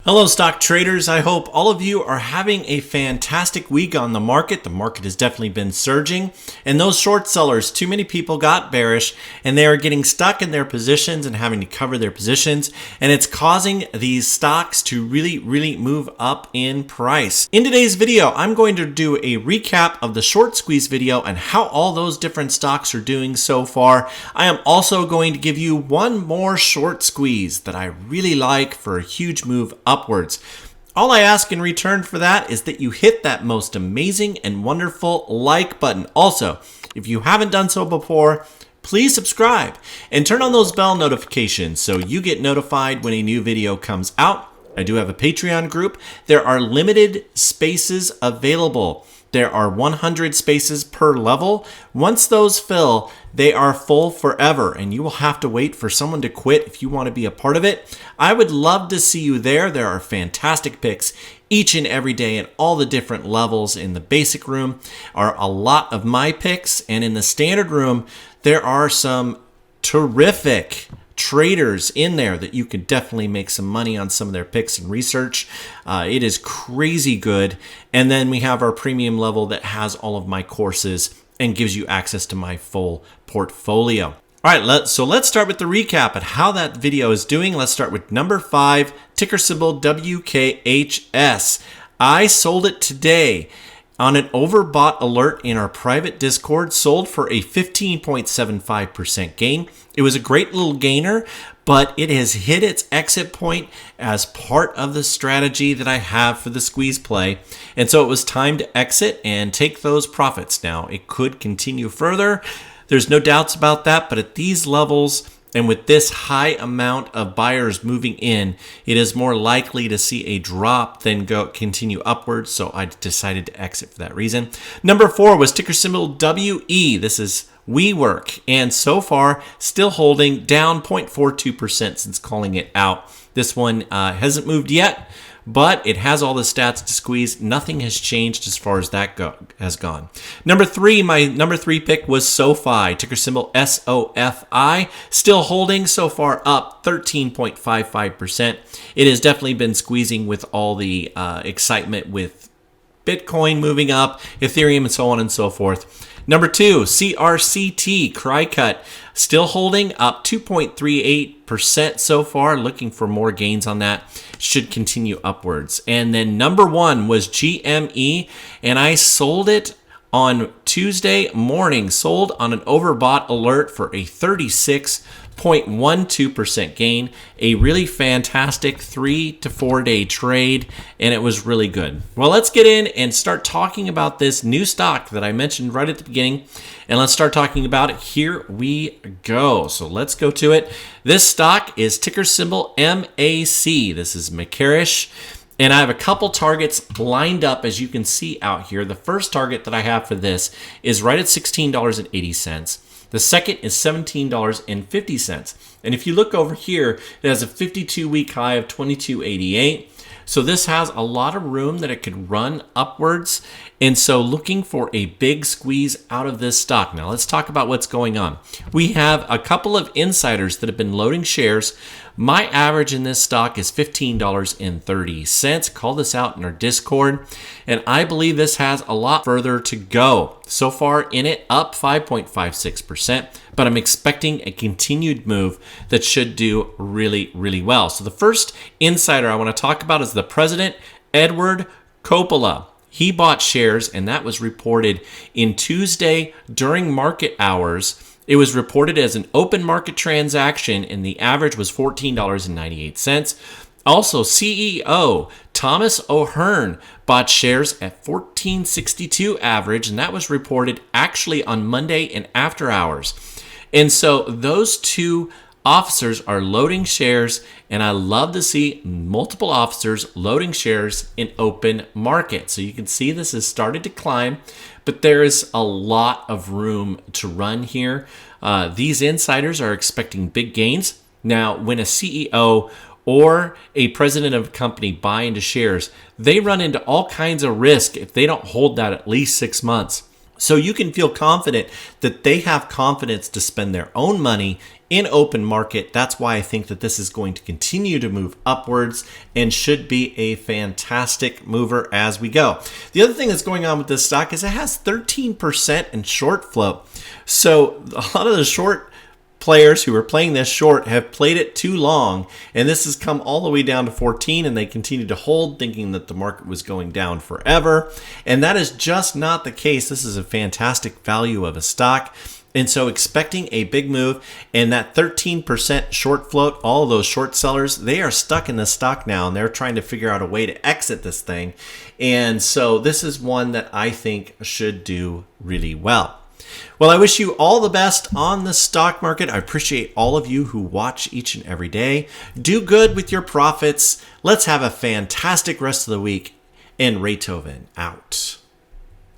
Hello stock traders, I hope all of you are having a fantastic week on the market. The market has definitely been surging, and those short sellers, too many people got bearish and they are getting stuck in their positions and having to cover their positions, and it's causing these stocks to really move up in price. In today's video, I'm going to do a recap of the short squeeze video and how all those different stocks are doing so far. I am also going to give you one more short squeeze that I really like for a huge move upwards. All I ask in return for that is that you hit that most amazing and wonderful like button. Also, if you haven't done so before, please subscribe and turn on those bell notifications so you get notified when a new video comes out. I do have a Patreon group. There are limited spaces available. There are 100 spaces per level. Once those fill, they are full forever, and you will have to wait for someone to quit if you want to be a part of it. I would love to see you there. There are fantastic picks each and every day at all the different levels. In the basic room are a lot of my picks, and in the standard room, there are some terrific traders in there that you could definitely make some money on some of their picks and research. It is crazy good. And then we have our premium level that has all of my courses and gives you access to my full portfolio. All right, so let's start with the recap at how that video is doing. Let's start with number 5, ticker symbol WKHS. I sold it today on an overbought alert in our private Discord, sold for a 15.75% gain. It was a great little gainer, but it has hit its exit point as part of the strategy that I have for the squeeze play. And so it was time to exit and take those profits. Now, it could continue further. There's no doubts about that, but at these levels, and with this high amount of buyers moving in, it is more likely to see a drop than continue upwards. So I decided to exit for that reason. Number 4 was ticker symbol WE. This is WeWork, and so far still holding down 0.42% since calling it out. This one hasn't moved yet, but it has all the stats to squeeze. Nothing has changed as far as that has gone. Number 3, my number 3 pick was SoFi, ticker symbol SOFI, still holding, so far up 13.55%. It has definitely been squeezing with all the excitement with Bitcoin moving up, Ethereum, and so on and so forth. Number 2, CRCT, Crycut, still holding up 2.38% so far. Looking for more gains on that. Should continue upwards. And then number 1 was GME, and I sold it on Tuesday morning. Sold on an overbought alert for a 36.12% gain. A really fantastic 3 to 4 day trade, and it was really good. Well, let's get in and start talking about this new stock that I mentioned right at the beginning, and let's start talking about it. Here we go. So let's go to it. This stock is ticker symbol MAC. This is McCarish. And I have a couple targets lined up, as you can see out here. The first target that I have for this is right at $16.80. The second is $17.50. And if you look over here, it has a 52-week high of $22.88. So this has a lot of room that it could run upwards. And so looking for a big squeeze out of this stock. Now let's talk about what's going on. We have a couple of insiders that have been loading shares. My average in this stock is $15.30. Call this out in our Discord. And I believe this has a lot further to go. So far in it, up 5.56%. But I'm expecting a continued move that should do really well. So the first insider I want to talk about is the president, Edward Coppola. He bought shares, and that was reported in Tuesday during market hours. It was reported as an open market transaction, and the average was $14.98. Also, CEO Thomas O'Hearn bought shares at $14.62 average, and that was reported actually on Monday and after hours. And so those two officers are loading shares, and I love to see multiple officers loading shares in open market. So you can see this has started to climb, but there is a lot of room to run here. These insiders are expecting big gains. Now, when a CEO or a president of a company buy into shares, they run into all kinds of risk if they don't hold that at least 6 months. So you can feel confident that they have confidence to spend their own money in open market. That's why I think that this is going to continue to move upwards and should be a fantastic mover as we go. The other thing that's going on with this stock is it has 13% in short float. So a lot of the short players who are playing this short have played it too long, and this has come all the way down to 14, and they continue to hold thinking that the market was going down forever, and that is just not the case. This is a fantastic value of a stock, and so expecting a big move. And that 13% short float, all of those short sellers, they are stuck in the stock now, and they're trying to figure out a way to exit this thing. And so this is one that I think should do really well. Well, I wish you all the best on the stock market. I appreciate all of you who watch each and every day. Do good with your profits. Let's have a fantastic rest of the week. And Raythoven out.